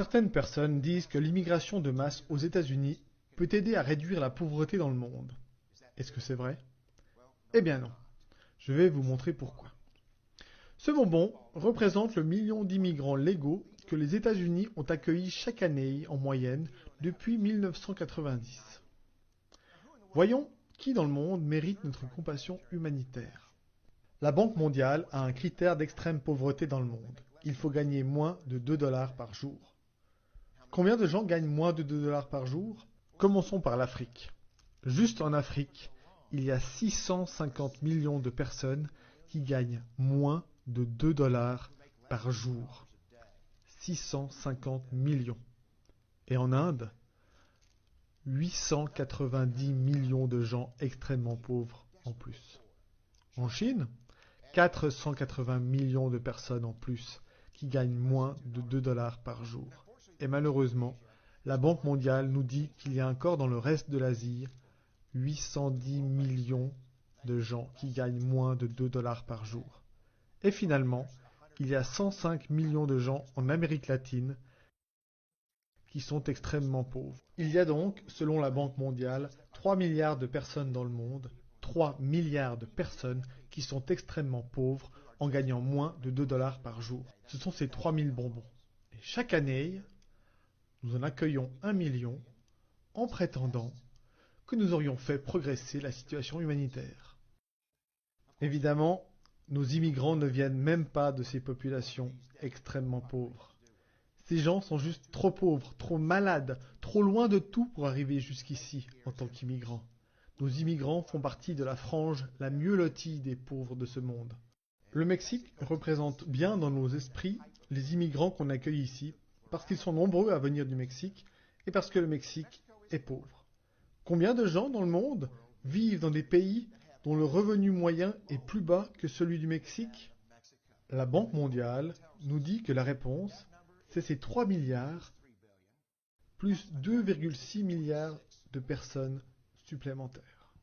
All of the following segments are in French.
Certaines personnes disent que l'immigration de masse aux États-Unis peut aider à réduire la pauvreté dans le monde. Est-ce que c'est vrai? Eh bien non. Je vais vous montrer pourquoi. Ce bonbon représente le million d'immigrants légaux que les États-Unis ont accueillis chaque année en moyenne depuis 1990. Voyons qui dans le monde mérite notre compassion humanitaire. La Banque mondiale a un critère d'extrême pauvreté dans le monde. Il faut gagner moins de 2 dollars par jour. Combien de gens gagnent moins de 2 dollars par jour? Commençons par l'Afrique. Juste en Afrique, il y a 650 millions de personnes qui gagnent moins de 2 dollars par jour. 650 millions. Et en Inde, 890 millions de gens extrêmement pauvres en plus. En Chine, 480 millions de personnes en plus qui gagnent moins de 2 dollars par jour. Et malheureusement, la Banque mondiale nous dit qu'il y a encore dans le reste de l'Asie 810 millions de gens qui gagnent moins de 2 dollars par jour. Et finalement, il y a 105 millions de gens en Amérique latine qui sont extrêmement pauvres. Il y a donc, selon la Banque mondiale, 3 milliards de personnes dans le monde, 3 milliards de personnes qui sont extrêmement pauvres en gagnant moins de 2 dollars par jour. Ce sont ces 3000 bonbons. Et chaque année, nous en accueillons 1 million en prétendant que nous aurions fait progresser la situation humanitaire. Évidemment, nos immigrants ne viennent même pas de ces populations extrêmement pauvres. Ces gens sont juste trop pauvres, trop malades, trop loin de tout pour arriver jusqu'ici en tant qu'immigrants. Nos immigrants font partie de la frange la mieux lotie des pauvres de ce monde. Le Mexique représente bien dans nos esprits les immigrants qu'on accueille ici, parce qu'ils sont nombreux à venir du Mexique et parce que le Mexique est pauvre. Combien de gens dans le monde vivent dans des pays dont le revenu moyen est plus bas que celui du Mexique? La Banque mondiale nous dit que la réponse, c'est ces 3 milliards plus 2,6 milliards de personnes supplémentaires.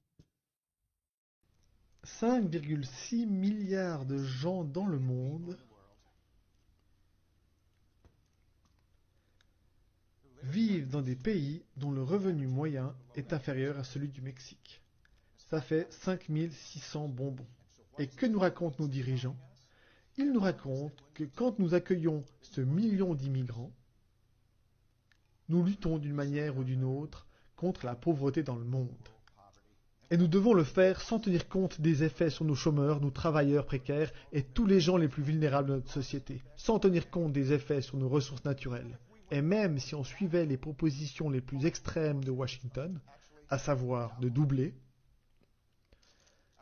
5,6 milliards de gens dans le monde vivent dans des pays dont le revenu moyen est inférieur à celui du Mexique. Ça fait 5600 bonbons. Et que nous racontent nos dirigeants? Ils nous racontent que quand nous accueillons ce million d'immigrants, nous luttons d'une manière ou d'une autre contre la pauvreté dans le monde. Et nous devons le faire sans tenir compte des effets sur nos chômeurs, nos travailleurs précaires et tous les gens les plus vulnérables de notre société, sans tenir compte des effets sur nos ressources naturelles. Et même si on suivait les propositions les plus extrêmes de Washington, à savoir de doubler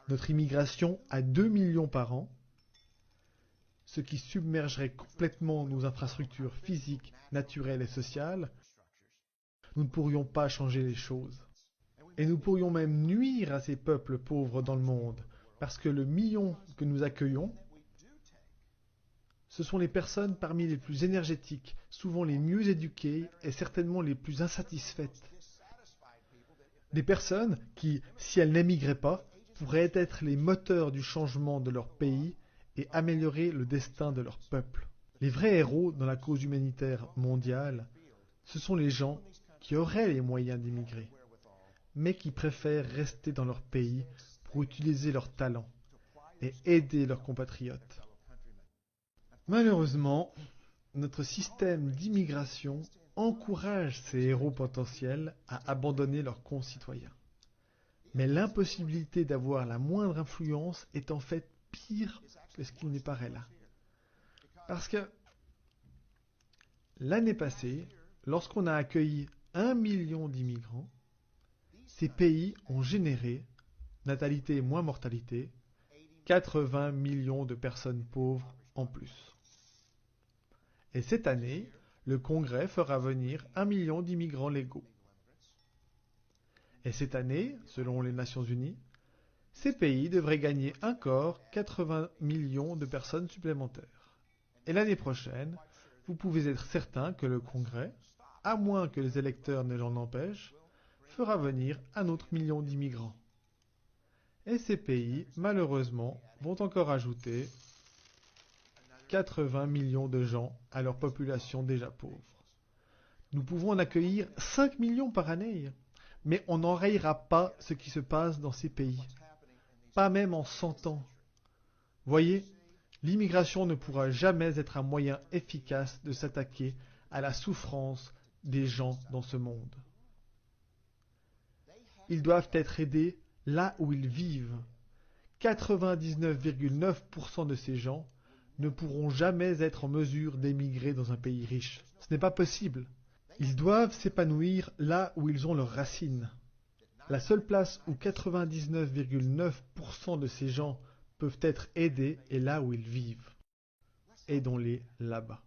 notre immigration à 2 millions par an, ce qui submergerait complètement nos infrastructures physiques, naturelles et sociales, nous ne pourrions pas changer les choses. Et nous pourrions même nuire à ces peuples pauvres dans le monde, parce que le million que nous accueillons, ce sont les personnes parmi les plus énergétiques, souvent les mieux éduquées et certainement les plus insatisfaites. Des personnes qui, si elles n'émigraient pas, pourraient être les moteurs du changement de leur pays et améliorer le destin de leur peuple. Les vrais héros dans la cause humanitaire mondiale, ce sont les gens qui auraient les moyens d'immigrer, mais qui préfèrent rester dans leur pays pour utiliser leurs talents et aider leurs compatriotes. Malheureusement, notre système d'immigration encourage ces héros potentiels à abandonner leurs concitoyens. Mais l'impossibilité d'avoir la moindre influence est en fait pire que ce qu'il n'est paraît là. Parce que l'année passée, lorsqu'on a accueilli 1 million d'immigrants, ces pays ont généré, natalité moins mortalité, 80 millions de personnes pauvres en plus. Et cette année, le Congrès fera venir 1 million d'immigrants légaux. Et cette année, selon les Nations Unies, ces pays devraient gagner encore 80 millions de personnes supplémentaires. Et l'année prochaine, vous pouvez être certain que le Congrès, à moins que les électeurs ne l'en empêchent, fera venir un autre million d'immigrants. Et ces pays, malheureusement, vont encore ajouter 80 millions de gens à leur population déjà pauvre. Nous pouvons en accueillir 5 millions par année, mais on n'enrayera pas ce qui se passe dans ces pays. Pas même en 100 ans. Voyez, l'immigration ne pourra jamais être un moyen efficace de s'attaquer à la souffrance des gens dans ce monde. Ils doivent être aidés là où ils vivent. 99,9% de ces gens ne pourront jamais être en mesure d'émigrer dans un pays riche. Ce n'est pas possible. Ils doivent s'épanouir là où ils ont leurs racines. La seule place où 99,9% de ces gens peuvent être aidés est là où ils vivent. Aidons-les là-bas.